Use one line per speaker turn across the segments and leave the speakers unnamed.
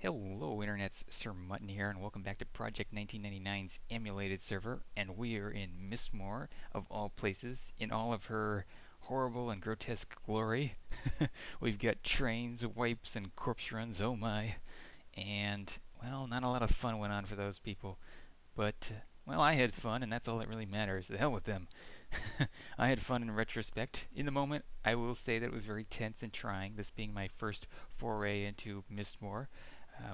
Hello internets, Sir Mutton here, and welcome back to Project 1999's emulated server, and we are in Mistmoore, of all places, in all of her horrible and grotesque glory. We've got trains, wipes, and corpse runs, oh my. And, well, not a lot of fun went on for those people. But, well, I had fun, and that's all that really matters. The hell with them. I had fun in retrospect. In the moment, I will say that it was very tense and trying, this being my first foray into Mistmoore.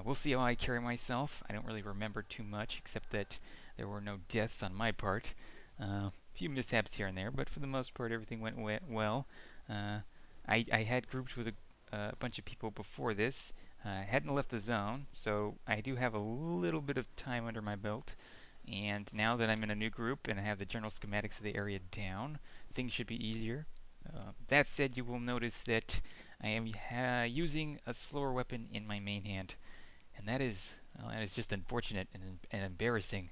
We'll see how I carry myself. I don't really remember too much, except that there were no deaths on my part. A few mishaps here and there, but for the most part, everything went well. I had grouped with a bunch of people before this. Hadn't left the zone, so I do have a little bit of time under my belt. And now that I'm in a new group and I have the general schematics of the area down, things should be easier. That said, you will notice that I am using a slower weapon in my main hand, and that is just unfortunate and embarrassing.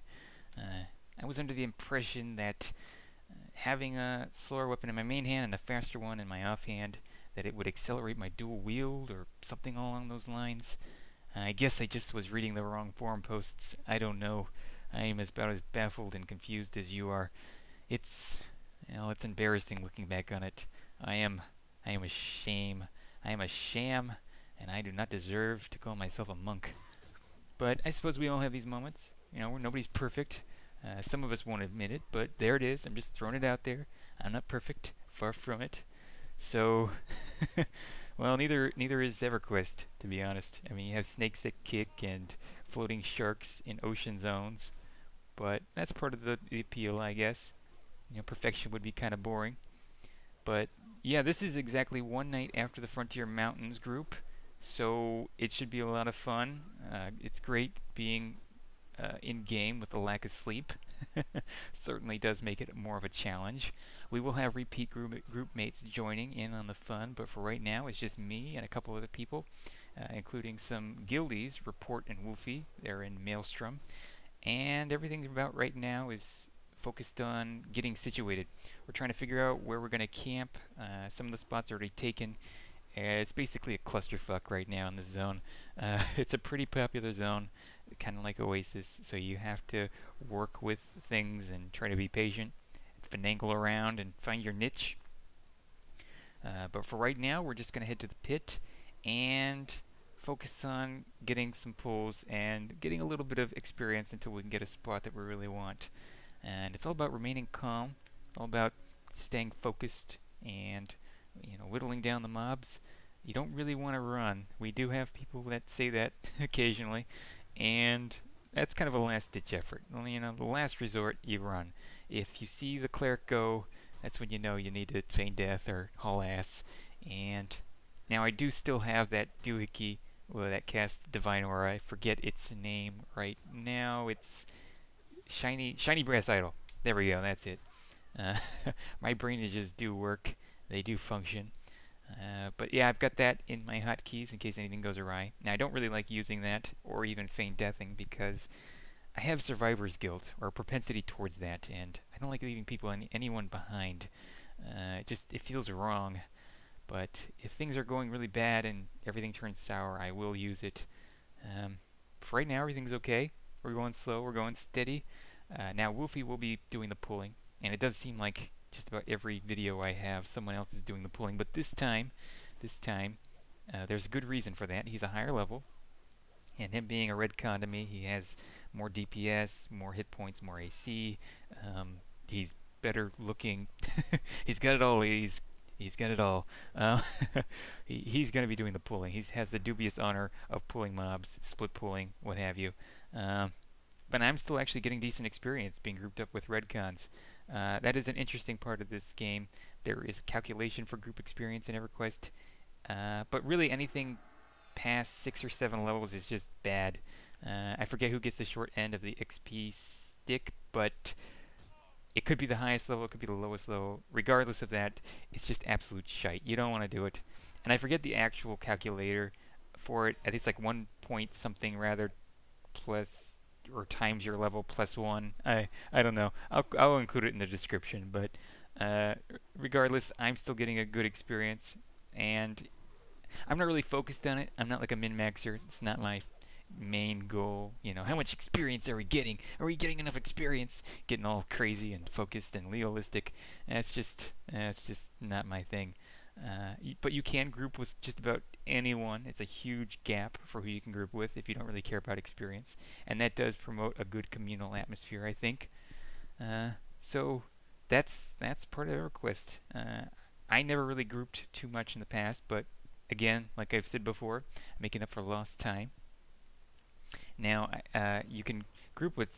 I was under the impression that having a slower weapon in my main hand and a faster one in my offhand, that it would accelerate my dual wield or something along those lines. I guess I just was reading the wrong forum posts. I don't know. I am about as baffled and confused as you are. It's it's embarrassing looking back on it. I am a shame. I am a sham, and I do not deserve to call myself a monk. But I suppose we all have these moments, where nobody's perfect. Some of us won't admit it, but there it is. I'm just throwing it out there. I'm not perfect, far from it. So, well, neither is Everquest, to be honest. I mean, you have snakes that kick and floating sharks in ocean zones, but that's part of the appeal, I guess. Perfection would be kind of boring. But yeah, this is exactly one night after the Frontier Mountains group, so it should be a lot of fun. It's great being in game with the lack of sleep. Certainly does make it more of a challenge. We will have repeat group mates joining in on the fun, but for right now it's just me and a couple other people, including some guildies, Report and Wolfie. They're in Maelstrom, and everything about right now is focused on getting situated. We're trying to figure out where we're going to camp. Some of the spots are already taken. It's basically a clusterfuck right now in this zone. It's a pretty popular zone, kind of like Oasis, so you have to work with things and try to be patient, finagle around and find your niche. But for right now, we're just going to head to the pit and focus on getting some pulls and getting a little bit of experience until we can get a spot that we really want. And it's all about remaining calm, all about staying focused and whittling down the mobs. You don't really want to run. We do have people that say that occasionally, and that's kind of a last-ditch effort. The last resort, you run. If you see the cleric go, that's when you know you need to feign death or haul ass. And now I do still have that doohickey, that casts Divine Aura. I forget its name right now. It's Shiny Brass Idol. There we go, that's it. Uh, my brainages do work. They do function. But yeah, I've got that in my hotkeys in case anything goes awry. Now, I don't really like using that or even feign deathing because I have survivor's guilt or a propensity towards that, and I don't like leaving anyone behind. It feels wrong. But if things are going really bad and everything turns sour, I will use it. For right now, everything's okay. We're going slow, we're going steady. Now Wolfie will be doing the pulling, and it does seem like just about every video I have, someone else is doing the pulling. But this time, there's a good reason for that. He's a higher level, and him being a red con to me, he has more DPS, more hit points, more AC. He's better looking. He's got it all. He's got it all. He's going to be doing the pulling. He has the dubious honor of pulling mobs, split pulling, what have you. But I'm still actually getting decent experience being grouped up with redcons. That is an interesting part of this game. There is a calculation for group experience in Everquest, but really anything past 6 or 7 levels is just bad. I forget who gets the short end of the XP stick, but it could be the highest level, it could be the lowest level. Regardless of that, it's just absolute shite. You don't want to do it. And I forget the actual calculator for it. I think it's like 1 point something rather plus or times your level plus 1. I don't know. I'll include it in the description. But regardless, I'm still getting a good experience, and I'm not really focused on it. I'm not like a min-maxer. It's not my main goal. You know, how much experience are we getting? Are we getting enough experience? Getting all crazy and focused and legalistic. That's just not my thing. But you can group with just about anyone. It's a huge gap for who you can group with if you don't really care about experience, and that does promote a good communal atmosphere, I think. Uh, so that's part of EverQuest. I never really grouped too much in the past, but again, like I've said before, making up for lost time. Now, you can group with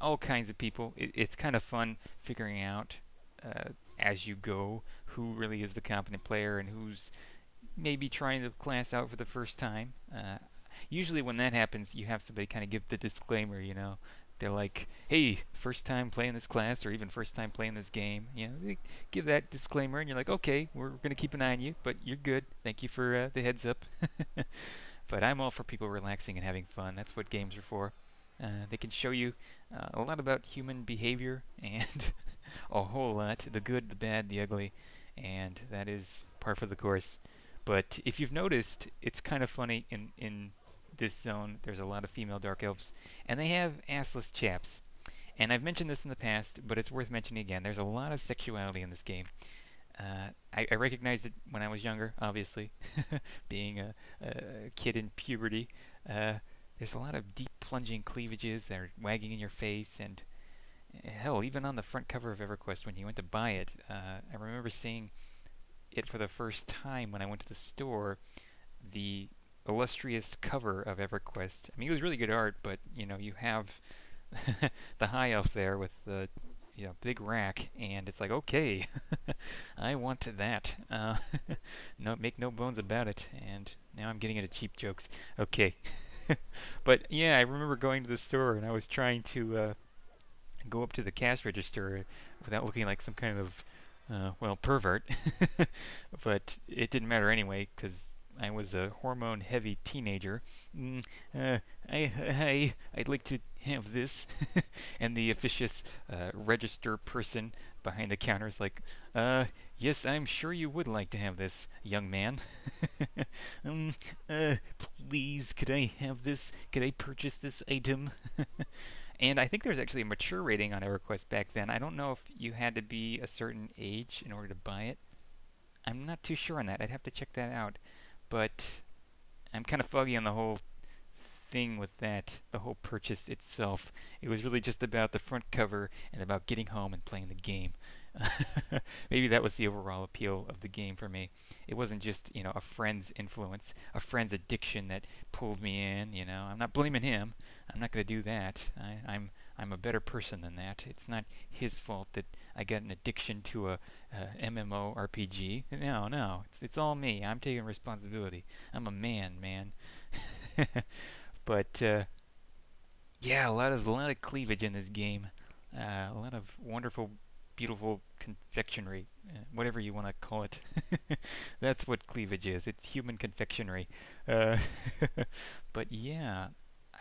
all kinds of people. It's kind of fun figuring out uh, as you go who really is the competent player and who's maybe trying the class out for the first time. Usually, when that happens, you have somebody kind of give the disclaimer. You know, they're like, "Hey, first time playing this class, or even first time playing this game." You know, they give that disclaimer, and you're like, "Okay, we're gonna keep an eye on you, but you're good. Thank you for the heads up." But I'm all for people relaxing and having fun. That's what games are for. They can show you a lot about human behavior and a whole lot, the good, the bad, the ugly, and that is par for the course. But if you've noticed, it's kind of funny in this zone. There's a lot of female dark elves, and they have assless chaps. And I've mentioned this in the past, but it's worth mentioning again. There's a lot of sexuality in this game. I recognized it when I was younger, obviously, being a kid in puberty. There's a lot of deep plunging cleavages that are wagging in your face, and hell, even on the front cover of EverQuest when you went to buy it, I remember seeing it for the first time when I went to the store. The illustrious cover of EverQuest. I mean, it was really good art, but you know, you have the high elf there with the big rack, and it's like, okay, I want that. No, make no bones about it. And now I'm getting into cheap jokes. Okay, but yeah, I remember going to the store and I was trying to go up to the cash register without looking like some kind of pervert. But it didn't matter anyway because I was a hormone-heavy teenager. Mm, I'd like to have this. And the officious register person behind the counter is like, yes, I'm sure you would like to have this, young man. um, uh, please, could I have this? Could I purchase this item? And I think there's actually a mature rating on EverQuest back then. I don't know if you had to be a certain age in order to buy it. I'm not too sure on that. I'd have to check that out. But I'm kind of foggy on the whole thing with that, the whole purchase itself. It was really just about the front cover and about getting home and playing the game. Maybe that was the overall appeal of the game for me. It wasn't just, a friend's influence, a friend's addiction that pulled me in, I'm not blaming him. I'm not going to do that. I'm a better person than that. It's not his fault that I got an addiction to a MMORPG. No, no. It's all me. I'm taking responsibility. I'm a man. But yeah, a lot of cleavage in this game. A lot of wonderful, beautiful confectionery, whatever you want to call it. That's what cleavage is. It's human confectionery. Uh, but yeah,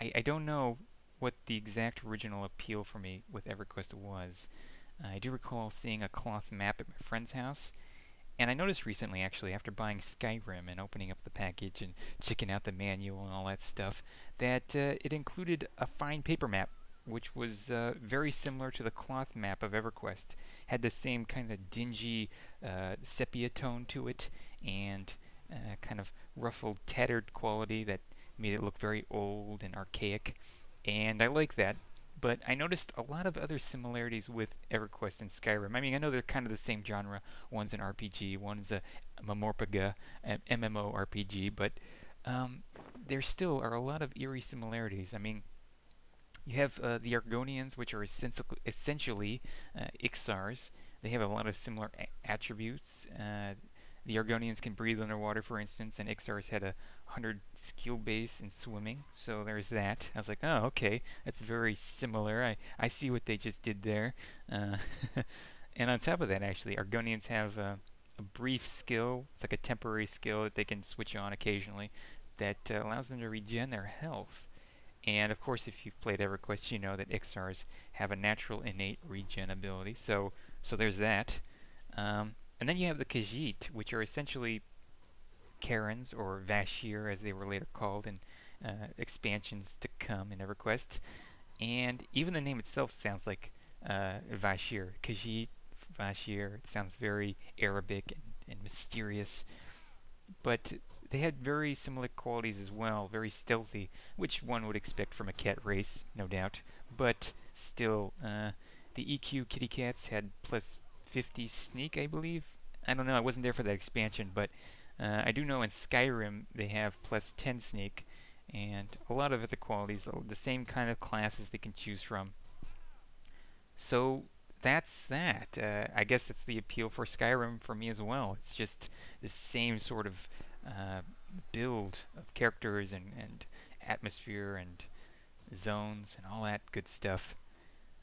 I don't know what the exact original appeal for me with EverQuest was. I do recall seeing a cloth map at my friend's house, and I noticed recently, actually, after buying Skyrim and opening up the package and checking out the manual and all that stuff, that it included a fine paper map, which was very similar to the cloth map of EverQuest. Had the same kind of dingy sepia tone to it, and kind of ruffled, tattered quality that made it look very old and archaic. And I like that. But I noticed a lot of other similarities with EverQuest and Skyrim. I mean, I know they're kind of the same genre. One's an RPG, one's a Mamorpaga, an MMORPG, but there still are a lot of eerie similarities. I mean, you have the Argonians, which are essentially Ixars. They have a lot of similar attributes. The Argonians can breathe underwater, for instance, and Ixars had a 100 skill base in swimming, so there's that. I was like, oh, okay, that's very similar. I see what they just did there. Uh, and on top of that, actually, Argonians have a brief skill. It's like a temporary skill that they can switch on occasionally that allows them to regen their health. And of course, if you've played EverQuest, you know that Ixars have a natural innate regen ability. So there's that. And then you have the Khajiit, which are essentially Karens, or Vashir as they were later called in expansions to come in Everquest. And even the name itself sounds like Vashir. Khajiit, Vashir. It sounds very Arabic and mysterious. But they had very similar qualities as well, very stealthy, which one would expect from a cat race, no doubt. But still, the EQ kitty cats had plus 50 sneak, I believe. I don't know, I wasn't there for that expansion, but I do know in Skyrim they have plus 10 sneak, and a lot of other qualities, the same kind of classes they can choose from. So that's that. I guess that's the appeal for Skyrim for me as well. It's just the same sort of uh, build of characters and atmosphere and zones and all that good stuff.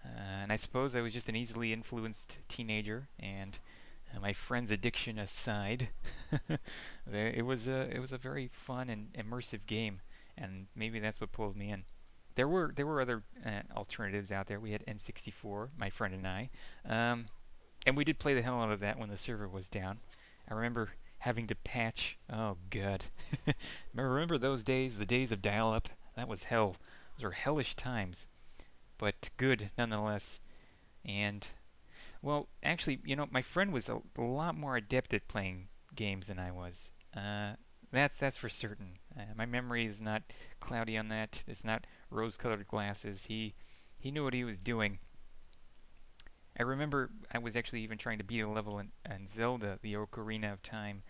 And I suppose I was just an easily influenced teenager, and my friend's addiction aside, it was a very fun and immersive game, and maybe that's what pulled me in. There were other alternatives out there. We had N64, my friend and I, um, and we did play the hell out of that when the server was down. I remember having to patch. Oh god, remember those days? The days of dial-up. That was hell. Those were hellish times, but good nonetheless. And well, actually, my friend was a lot more adept at playing games than I was. That's for certain. My memory is not cloudy on that. It's not rose-colored glasses. He knew what he was doing. I remember I was actually even trying to beat a level in Zelda, the Ocarina of Time,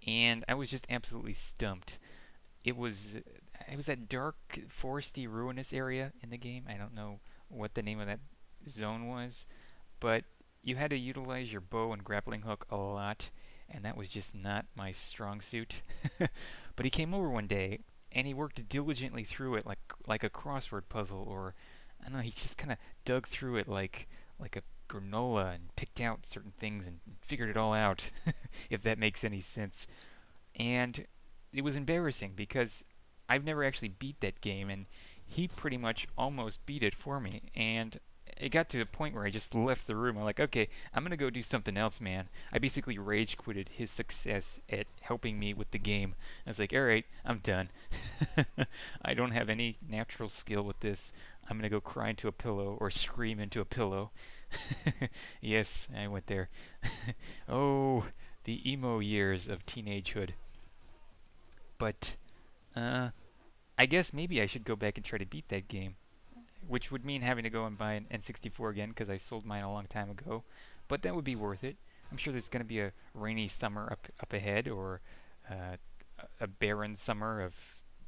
and I was just absolutely stumped. It was it was that dark, foresty, ruinous area in the game. I don't know what the name of that zone was, but you had to utilize your bow and grappling hook a lot, and that was just not my strong suit. But he came over one day, and he worked diligently through it like a crossword puzzle, or I don't know. He just kind of dug through it like a granola and picked out certain things and figured it all out, if that makes any sense. And it was embarrassing because I've never actually beat that game, and he pretty much almost beat it for me. And it got to the point where I just left the room. I'm like, okay, I'm gonna go do something else, man. I basically rage quitted his success at helping me with the game. I was like, all right, I'm done. I don't have any natural skill with this. I'm gonna go cry into a pillow or scream into a pillow. Yes, I went there. Oh, the emo years of teenagehood. But I guess maybe I should go back and try to beat that game, which would mean having to go and buy an N64 again because I sold mine a long time ago. But that would be worth it. I'm sure there's going to be a rainy summer up ahead, or uh, a barren summer of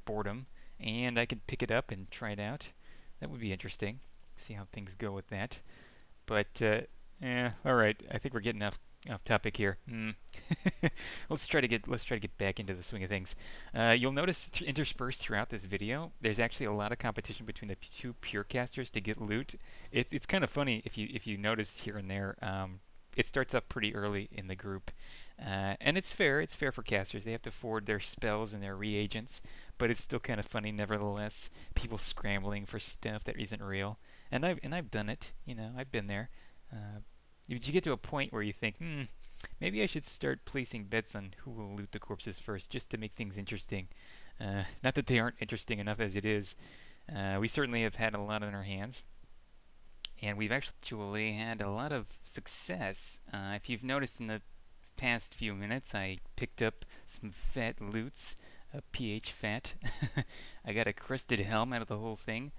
boredom, and I could pick it up and try it out. That would be interesting. See how things go with that. But yeah, all right. I think we're getting off topic here. Let's try to get back into the swing of things. You'll notice interspersed throughout this video, there's actually a lot of competition between the two purecasters to get loot. It's kind of funny if you notice here and there. It starts up pretty early in the group, and it's fair. It's fair for casters. They have to forward their spells and their reagents, but it's still kind of funny nevertheless. People scrambling for stuff that isn't real, and I've done it. I've been there. You get to a point where you think, maybe I should start placing bets on who will loot the corpses first, just to make things interesting. Not that they aren't interesting enough as it is. We certainly have had a lot on our hands, and we've actually had a lot of success. If you've noticed in the past few minutes, I picked up some fat loots, PH fat. I got a crusted helm out of the whole thing.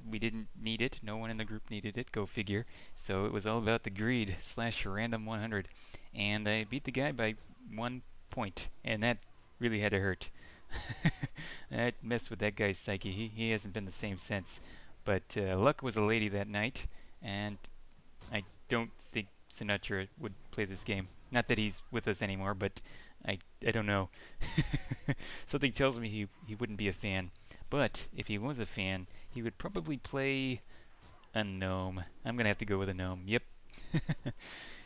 We didn't need it. No one in the group needed it. Go figure. So it was all about the greed / random 100, and I beat the guy by 1 point, and that really had to hurt. That messed with that guy's psyche. He hasn't been the same since. But luck was a lady that night, and I don't think Sinatra would play this game. Not that he's with us anymore, but I don't know. Something tells me he wouldn't be a fan. But if he was a fan, he would probably play a gnome. I'm gonna have to go with a gnome. Yep.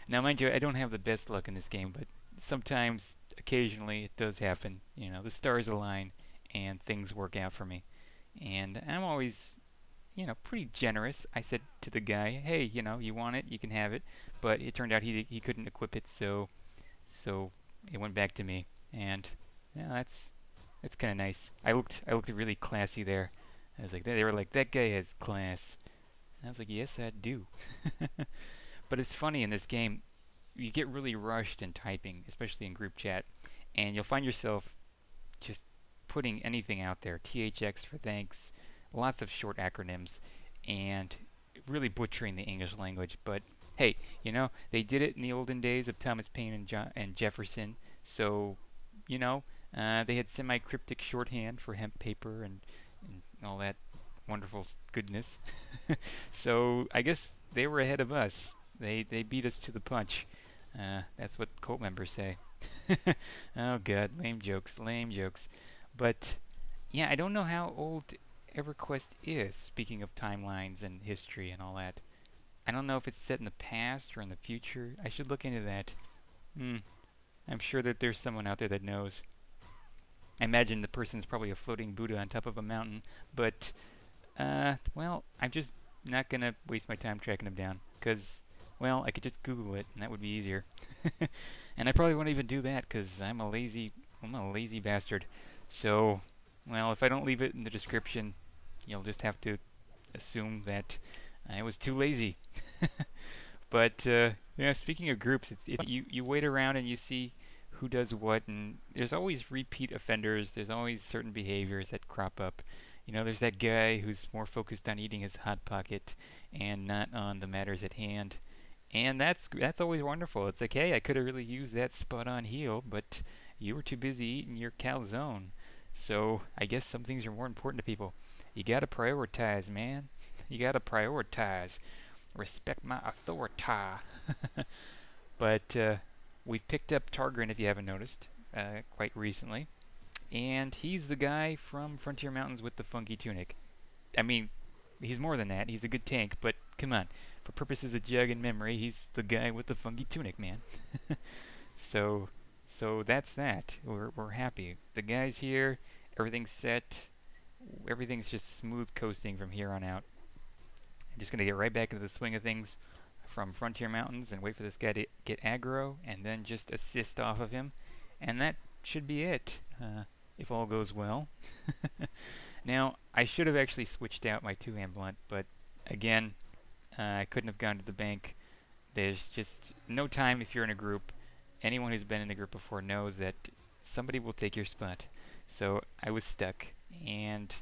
Now, mind you, I don't have the best luck in this game, but sometimes, occasionally, it does happen. The stars align and things work out for me. And I'm always, pretty generous. I said to the guy, "Hey, you want it, you can have it." But it turned out he couldn't equip it, so it went back to me. And yeah, It's kind of nice. I looked really classy there. I was like, they were like, that guy has class. And I was like, yes, I do. But it's funny in this game, you get really rushed in typing, especially in group chat, and you'll find yourself just putting anything out there. THX for thanks, lots of short acronyms, and really butchering the English language. But hey, they did it in the olden days of Thomas Paine and Jefferson, so you know they had semi-cryptic shorthand for hemp paper and all that wonderful goodness. So I guess they were ahead of us. They beat us to the punch. That's what cult members say. Oh god, lame jokes, lame jokes. But yeah, I don't know how old EverQuest is. Speaking of timelines and history and all that, I don't know if it's set in the past or in the future. I should look into that. Hmm. I'm sure that there's someone out there that knows. I imagine the person's probably a floating Buddha on top of a mountain, but well, I'm just not gonna waste my time tracking them down, cause, well, I could just Google it, and that would be easier. And I probably won't even do that, cause I'm a lazy bastard. So, well, if I don't leave it in the description, you'll just have to assume that I was too lazy. But yeah, speaking of groups, you wait around and you see who does what, and there's always repeat offenders. There's always certain behaviors that crop up. There's that guy who's more focused on eating his hot pocket and not on the matters at hand, and that's always wonderful. It's like, hey, I could have really used that spot-on heal, but you were too busy eating your calzone. So I guess some things are more important to people. You gotta prioritize, man. You gotta prioritize. Respect my authority. But we've picked up Targrin, if you haven't noticed, quite recently. And he's the guy from Frontier Mountains with the funky tunic. I mean, he's more than that. He's a good tank, but come on. For purposes of jug and memory, he's the guy with the funky tunic, man. so, so that's that. We're happy. The guy's here. Everything's set. Everything's just smooth coasting from here on out. I'm just gonna get right back into the swing of things from Frontier Mountains and wait for this guy to get aggro and then just assist off of him. And that should be it, if all goes well. Now, I should have actually switched out my two-hand blunt, but again, I couldn't have gone to the bank. There's just no time if you're in a group. Anyone who's been in a group before knows that somebody will take your spot. So I was stuck, and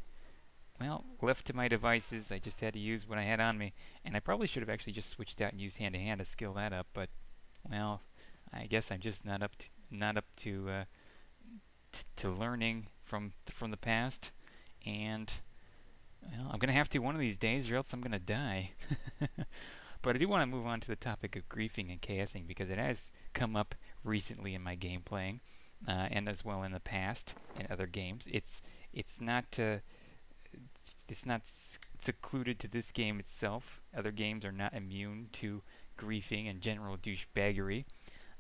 well, left to my devices, I just had to use what I had on me. And I probably should have actually just switched out and used hand-to-hand to skill that up, but, well, I guess I'm just not up to learning from the past. And, well, I'm going to have to one of these days, or else I'm going to die. But I do want to move on to the topic of griefing and KSing, because it has come up recently in my game playing, and as well in the past in other games. It's not secluded to this game itself. Other games are not immune to griefing and general douchebaggery.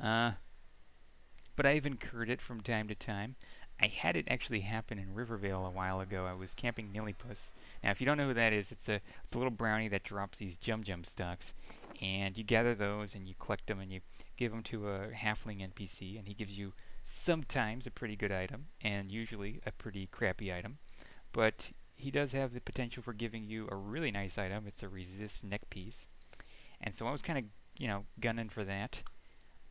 Uh, but I've incurred it from time to time. I had it actually happen in Rivervale a while ago. I was camping Nillipus. Now, if you don't know who that is, it's a little brownie that drops these Jum stocks, and you gather those and you collect them and you give them to a halfling NPC, and he gives you sometimes a pretty good item and usually a pretty crappy item. But he does have the potential for giving you a really nice item. It's a resist neck piece. And so I was kind of, gunning for that.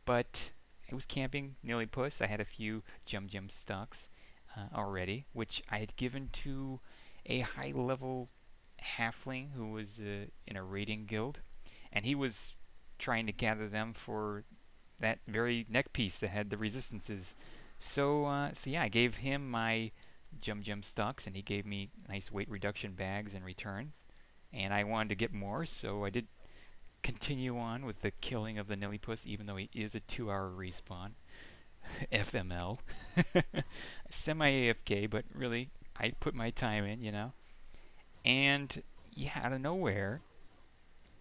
But I was camping Nillipus. I had a few Jum stocks already, which I had given to a high-level halfling who was in a raiding guild. And he was trying to gather them for that very neck piece that had the resistances. So yeah, I gave him my Jum stocks, and he gave me nice weight reduction bags in return. And I wanted to get more, so I did continue on with the killing of the Nillipus, even though he is a 2-hour respawn. FML. Semi-AFK, but really, I put my time in. And, yeah, out of nowhere,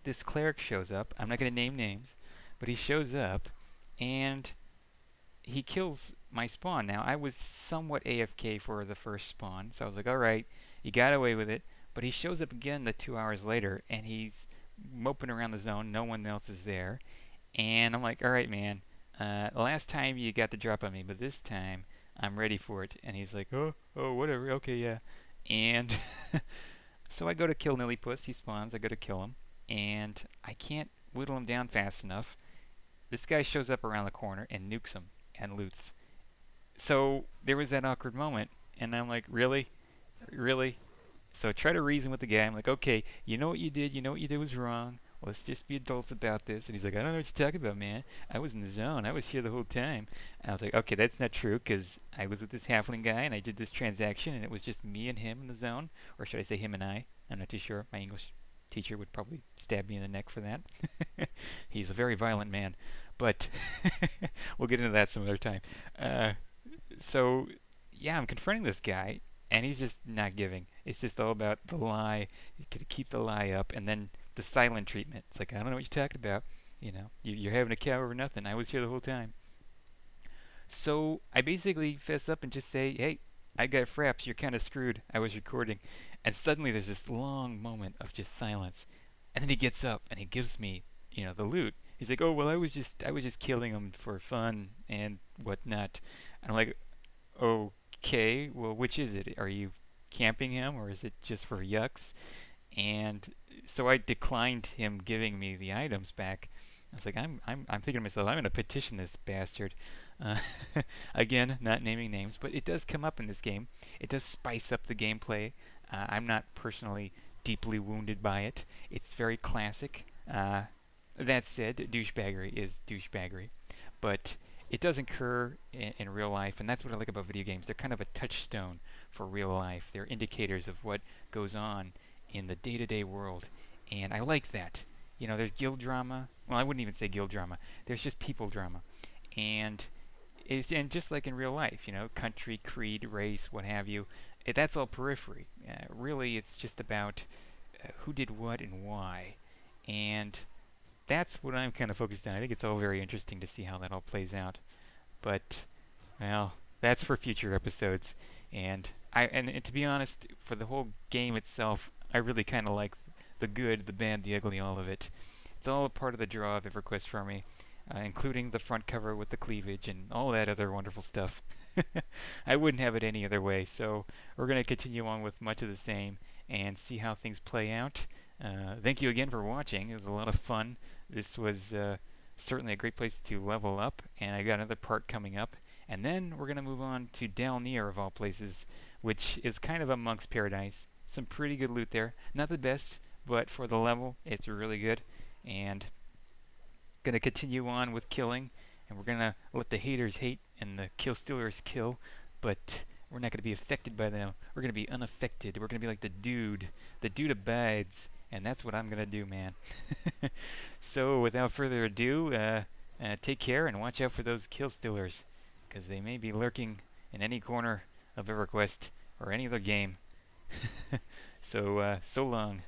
this cleric shows up. I'm not going to name names, but he shows up, and he kills my spawn. Now, I was somewhat AFK for the first spawn, so I was like, alright, you got away with it. But he shows up again the 2 hours later, and he's moping around the zone. No one else is there. And I'm like, alright, man, last time you got the drop on me, but this time I'm ready for it. And he's like, oh, whatever. Okay, yeah. And so I go to kill Nillypuss. He spawns. I go to kill him, and I can't whittle him down fast enough. This guy shows up around the corner and nukes him and loots. So there was that awkward moment, and I'm like, really, really. So I try to reason with the guy. I'm like, okay, you know what you did. You know what you did was wrong. Let's just be adults about this. And he's like, I don't know what you're talking about, man. I was in the zone. I was here the whole time. And I was like, okay, that's not true because I was with this halfling guy and I did this transaction and it was just me and him in the zone. Or should I say him and I? I'm not too sure. My English teacher would probably stab me in the neck for that. He's a very violent man. But we'll get into that some other time. Uh, so yeah, I'm confronting this guy, and he's just not giving. It's just all about the lie, to keep the lie up, and then the silent treatment. It's like I don't know what you're talking about. You're having a cow over nothing. I was here the whole time. So I basically fess up and just say, hey, I got fraps. You're kind of screwed. I was recording, and suddenly there's this long moment of just silence, and then he gets up and he gives me, the loot. He's like, oh well, I was just killing him for fun and whatnot. And I'm like, okay, well, which is it? Are you camping him or is it just for yucks? And so I declined him giving me the items back. I was like, I'm thinking to myself, I'm going to petition this bastard. Uh, Again, not naming names, but it does come up in this game. It does spice up the gameplay. I'm not personally deeply wounded by it. It's very classic. That said, douchebaggery is douchebaggery, but it does occur in real life, and that's what I like about video games. They're kind of a touchstone for real life. They're indicators of what goes on in the day-to-day world, and I like that. There's guild drama. Well, I wouldn't even say guild drama. There's just people drama, and just like in real life, country, creed, race, what have you. That's all periphery. Really, it's just about who did what and why, and that's what I'm kind of focused on. I think it's all very interesting to see how that all plays out. But well, that's for future episodes. And to be honest, for the whole game itself, I really kind of like the good, the bad, the ugly, all of it. It's all a part of the draw of Everquest for me, including the front cover with the cleavage and all that other wonderful stuff. I wouldn't have it any other way. So we're going to continue on with much of the same and see how things play out. Thank you again for watching. It was a lot of fun. This was certainly a great place to level up, and I got another part coming up. And then we're going to move on to Dalnir, of all places, which is kind of a monk's paradise. Some pretty good loot there. Not the best, but for the level, it's really good. And going to continue on with killing, and we're going to let the haters hate and the kill stealers kill, but we're not going to be affected by them. We're going to be unaffected. We're going to be like the dude. The dude abides, and that's what I'm going to do, man. So without further ado, take care and watch out for those kill stealers, because they may be lurking in any corner of EverQuest or any other game. So long.